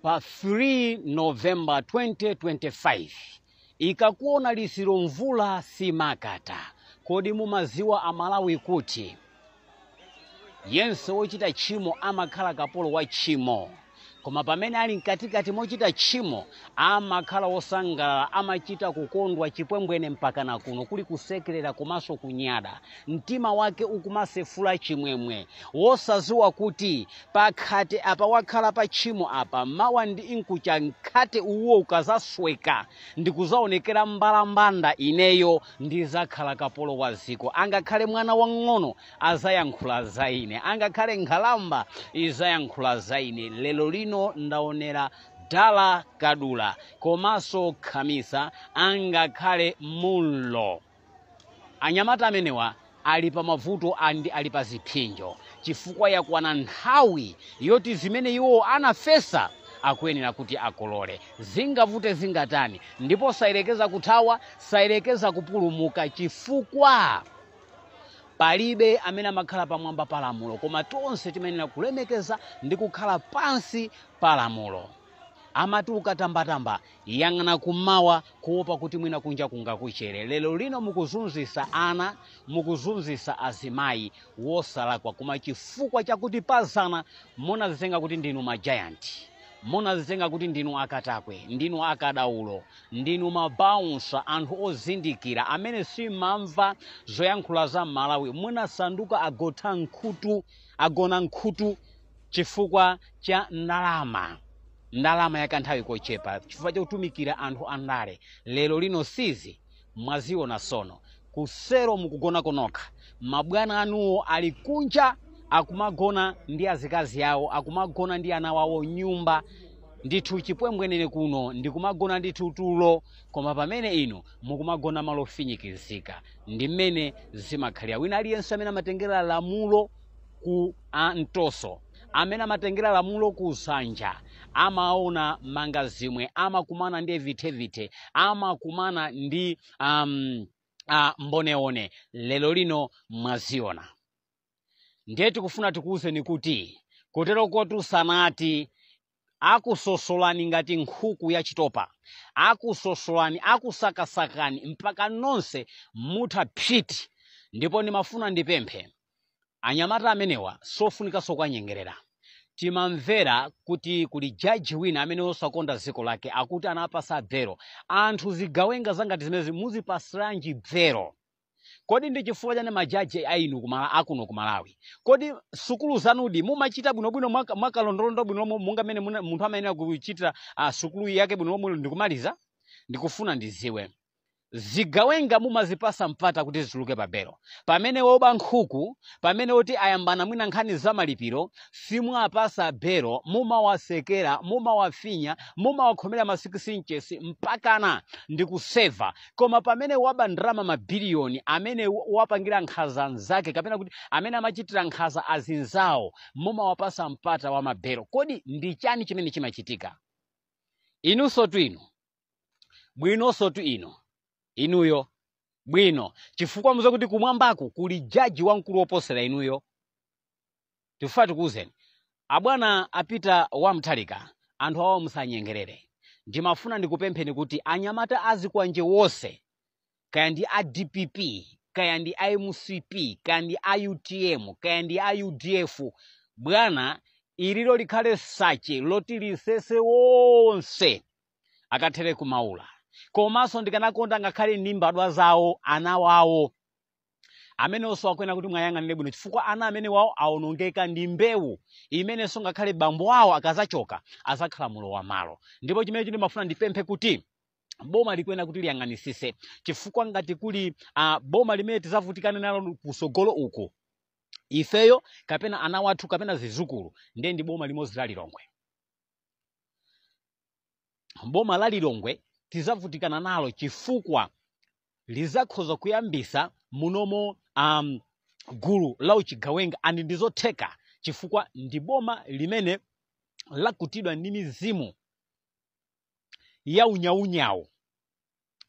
pa 3 November 2025 ikakuona lisiro mvula simakata. Kodi mumaziwa amalawi kuti yense wochita tchimo amakhala kapolo wa tchimo, koma pamene ali mkatikati mochita tchimo amakhala wosangalala, amachita kukondwa chipwembwene mpaka na kuno kuli kusekerera komanso kunyada, mtima wake ukumasefula chimwemwe, wosaziwa kuti pakhate apa wakhala pa tchimo apa mawa ndi inkucha nkhate uwo ukazasweka ndikuzaonekera mbalambanda ineyo ndizakhala kapolo wa ziko. Angakhale mwana wang'ono azayankhula za ine, angakhale nkhalamba izayankhula za ine. Lelo lino ndaonera Dala Kadula komanso Khamisa angakhale Mullo. Anyamata amenewa ali pa mavuto ali pa ziphinjo chifukwa yakwana nthawi yoti zimene iwo anafesa akuyenera kuti akolole. Zingavute zingatani, ndipo sayerekeza kuthawa, sayerekeza kupulumuka chifukwa palibe amene amakhala pamwamba pa lamulo, koma tonse timenera kulemekeza ndi kukhala pansi pa lamulo. Amati ukatambatamba yang'ana kumawa kuopa kuti mwina kunja kungakuchere. Lelo lino mukuzunzisa ana, mukuzunzisa azimayi wosalakwa, koma chifukwa chakuti pazana munazizenga kuti ndinu majayanti, munazizenga kuti ndinu akatakwe, ndinu akadaulo, ndinu mabaunsa, anthu ozindikira amene simamva zoyankhula za Malawi. Munasanduka agona nkhutu chifukwa cha ndalama yakanthawi kochepa, chifukwa cha kutumikira anthu andale. Lelo lino sizi mwaziona sono kusero mukugona konokha. Mabwana anuwo ali kunja akumagona ndi azikazi yawo, akumagona ndi ana wawo nyumba, ndithu chipwembwenene kuno ndikumagona ndi tulo, koma pamene ino mukumagona malo finyikizika. Ndi mmene zimakhalira. Wina aliyense amene amatengera lamulo ku Ntoso, amene amatengera lamulo ku Sanja, amaona mangazimwe, amakumana ndi evitevite, amakumana ndi mboneone. Lelo lino mwaziona. Ndiye tikufuna tikuwuzeni kuti kotero kotu sanati akusosolani ngati nkhuku ya chitopa, akusosolani, akusakasakani mpaka nonse mutapiti. Ndipo ndimafuna ndipemphe anyamata amenewa sofunika sokwanyengerera. Timamvera kuti kuli jaji wina amene osakonda ziko lake akuti anapasa bvero. Anthu zigawenga zangati zimezi muzipasiranji bvero? Kodi ndi chifukwa chane majaji ainu akuno ku Malawi? Kodi sukulu zanudi mumachita bwinobwino mwakalondolondo bwino monga mene munthu amene kuchitira sukulu yake bwino ndikumaliza? Ndikufuna ndiziwe zigawenga mumazipasa mpata kuti zituluke pa bero. Pamene woba nkhuku, pamene oti ayambana mwina nkhani za malipiro, simwapasa bero, mumawasekera, mumawafinya, mumawakhomera masikisinchesi mpakana ndikuseva. Koma pamene waba ndrama mabiliyoni, amene wapangira nkhaza nzake, kapena kuti amene amachitira nkhaza azinzawo, mumawapasa mpata wa mabero. Kodi ndi chani chimene chimachitika? Inunso tu ino, bwinonso tu ino, inuyo bwino, chifukwa muze kuti kumwambaku kuli jaji wamkulu woposera inuyo. Tifuna tikuwuzeni abwana apita wamthalika, anthu awo musanyengerere. Ndimafuna ndikupempheni kuti anyamata azikwanje wose, kaya ndi a DPP, kaya ndi a MCP, kaya ndi a UTM, kaya ndi a UDF, bwana ililo likhale sache loti lisese wonse akathere kumaula. Komanso ndikanakonda ngakhale nimbadwa zawo, ana wawo amene oso akwena kuti mwayang'anire bwino, chifukwa ana amene wawo aonongeka ndi mbewu imene so ngakhale bambo wawo akazachoka azakhala mulowa malo. Ndipo chimene chiti mafuna ndipemphe kuti boma likwena kuti liyang'anisise, chifukwa ngati kuli boma limene tizavutikane nalo kusogolo uku ifeyo kapena ana wathu kapena zizukulu, ndiye ndi boma limodzi la Lilongwe. Boma la Lilongwe tizavutikana nalo chifukwa lizakhoza kuyambisa munomo gulu la uchigawenga andi ndizotheka, chifukwa ndi boma limene lakutidwa ndi mizimu ya unyaunyawu.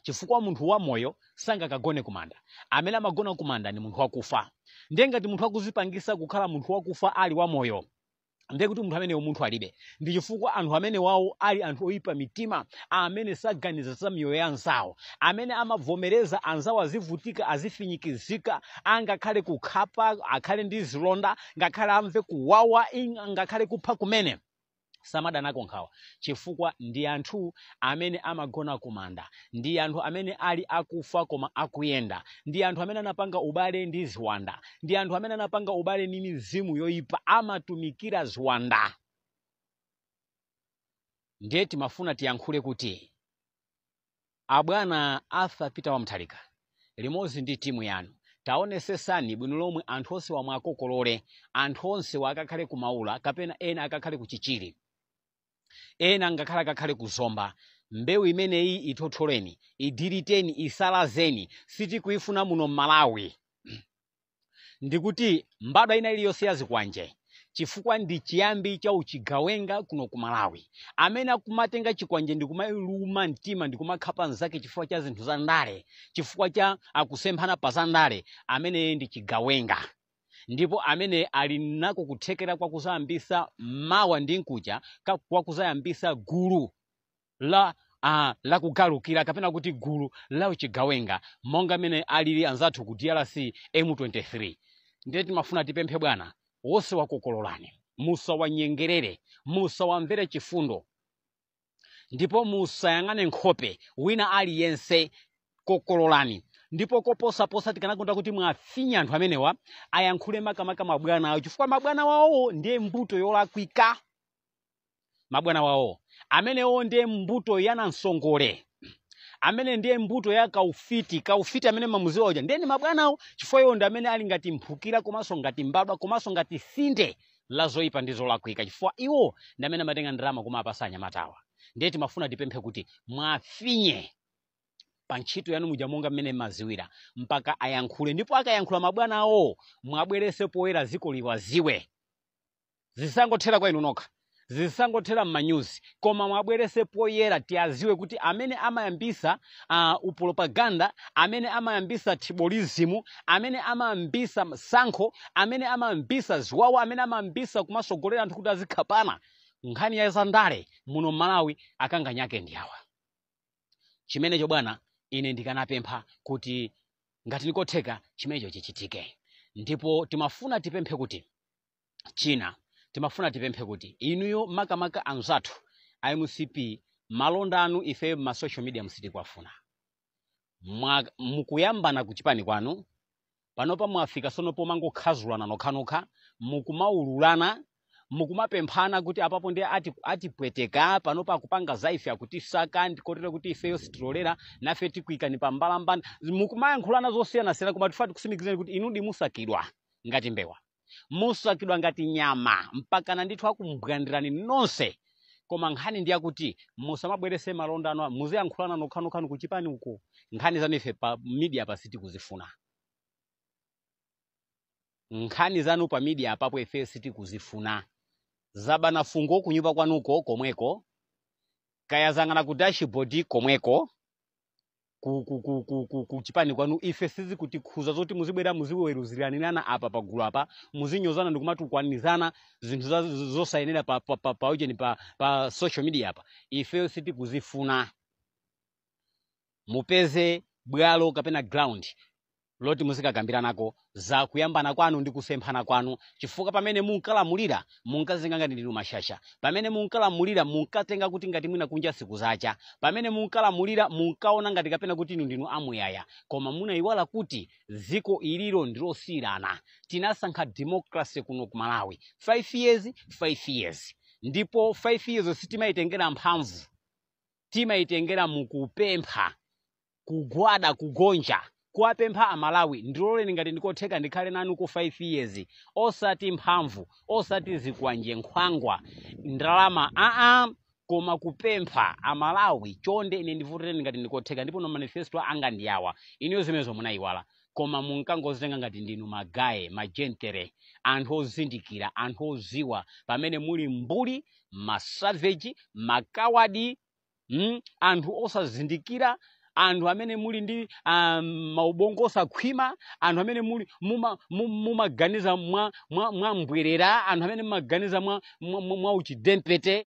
Chifukwa munthu wa moyo sangakagone kumanda, amene amagona kumanda ni munthu wakufa. Ndiye ngati munthu akuzipangisa kukhala munthu wakufa ali wa moyo, ndiye kuti munthu amene munthu alibe ndi chifukwa anthu amene wawo ali anthu oyipa mitima, amene saganiza za miyoyo ya anzawo, amene amavomereza anzawo azivutika azifinyikizika, angakhale kukhapa, akhale ndi zilonda, ngakhale amve kuwawa, ngakhale kupha kumene samadanako nkhawa, chifukwa ndi anthu amene amagona kumanda, ndi anthu amene ali akufa koma akuyenda, ndi anthu amene anapanga ubale ndi ziwanda, ndi anthu amene anapanga ubale ndi mizimu yoyipa, amatumikira ziwanda. Ndiye timafuna tiyankhule kuti abwana Arthur Peter Wamtharika limodzi ndi timu yanu taonesesani bwino lomwe anthu onse wamwe akokolole, anthu onse wakakhale kumaula kapena ena akakhale kuchichiri, ena ngakhala akakhale kuzomba, mbewu imeneyi ithotholeni, idiriteni, isalazeni, sitikuifuna muno Malawi. Ndikuti mbadwa ina iliyonse ya zikwanje, chifukwa ndi chiyambi cha uchigawenga kuno ku Malawi, amene akumatenga chikwanje ndi kumaluma mtima ndi kumakhapa nzake chifukwa cha zinthu za ndale, chifukwa cha akusemphana pa za ndale, amene ndi chigawenga. Ndipo amene ali nako kuthekera kwa kuzayambisa mawa ndi nkucha, kwa kuzayambisa gulu la kugalukira kapena kuti gulu la uchigawenga, monga amene alili anzathu ku DRC M23. Ndiye timafuna tipemphe bwana wonse wakokololani, musawanyengerere, musawamvere chifundo, ndipo musayang'ane nkhope wina aliyense, kokololani. Ndipo koposaposa tikanakonda kuti mwafinya anthu amenewa ayankhule makamaka mabwana awo, chifukwa mabwana wawo ndiye mbuto yolakwika. Mabwana wawo amenewo ndiye mbuto yana msongole, amene ndiye mbuto ya kaufiti amene mamuziwa oja ndiye mabwana awo, chifukwa iwo ndi amene ali ngati mphukira komanso ngati mbadwa komanso ngati sinde la zoyipa ndi zolakwika, chifukwa iwo ndi amene amatenga ndalama kumapasa anyamatawa. Ndiye timafuna tipemphe kuti mwafinye pa ntchito yanu muja monga mmene maziwira mpaka ayankhule, ndipo akayankhula mabwana awo mwabwerese poyera ziko liwaziwe. Zisangothera kwa inu nokha, zisangothera m'manyuzi, koma mwabwerese poyera tiaziwe kuti amene amayambisa upropaganda, amene amayambisa tribalism, amene amayambisa msankho, amene amayambisa ziwawa, amene amayambisa kumasogolera anthu kuti azikhapana nkhani ya zandale muno Malawi, akanganyake ndi awa. Chimenecho bwana ine ndikanapempha kuti ngati nikotheka chimenecho chichitike. Ndipo timafuna tipemphe kuti timafuna tipemphe kuti inuyo makamaka anzathu a MCP, malonda anu ife ma social media msitikwafuna. Mukuyambana kuchipani kwanu panopa mwafika sonopo mangokhazulana nokhanokha, mukumaululana, mukumapemphana kuti apapo ndiye atipweteka, panopa akupanga zaife akutisaka, ndikotera kuti ifeyo sitilolera nafe tikuikani pa mbalambani, mukumayankhulana zosiyana-siyana, koma tifati kusimikizani kuti inu ndi musakidwa ngati mbewa, musakidwa ngati nyama, mpaka ndithu akumbwandirani nonse. Koma nkhani ndi yakuti musamabwerese malonda anu, muziyankhulana nokhanokha kuchipani uko, nkhani zanu ife pa media pa sitikuzifuna. Nkhani zanu pa media apapo ife sitikuzifuna. Zabana fungo kunyumba kwanuko komweko, kayazangana ku dashboard komweko, kuchipani kwanu ife sizi kuti khuza zoti muzibwera muziweruzirana apa pagulu apa, muzinyozana ndikumatukwanizana zinthu zosayenera pa social media apa, ife sitikuzifuna. Mupeze bwalo kapena ground loti muzikagambiranako za kuyambana kwanu ndi kusemphana kwanu, chifukwa pamene munkalamulira munkazinga ngati ndinu mashasha, pamene munkalamulira munkatenga kuti ngati mwina kunja siku zacha, pamene munkalamulira munkaona ngati kapena kuti inu ndinu amuyaya, koma munayiwala kuti ziko iliro ndilosiyirana. Tinasankha democracy kuno ku Malawi 5 years, ndipo 5 years sitimayitengera mphamvu, timayitengera mukupempha, kugwada, kugonja, kuwapempha Amalawi ndiloleni ngati ndikotheka ndikhale nanu ku 5 years, osati mphamvu, osati zikwanje nkhwangwa ndalama, koma kupempha Amalawi chonde ine ndivutireni ngati ndikotheka. Ndipo no manifesto anga ndiyawa, iniyo zimenezo munayiwala, koma munkangozitenga ngati ndinu magaye, majentere, anthu ozindikira, anthu oziwa, pamene muli mbuli, masavage, makawadi, anthu osazindikira, anthu amene muli ndi maubongo osakhwima, anthu amene muli mumaganiza mwa mbwerera, anthu amene mumaganiza mwa uchidempete.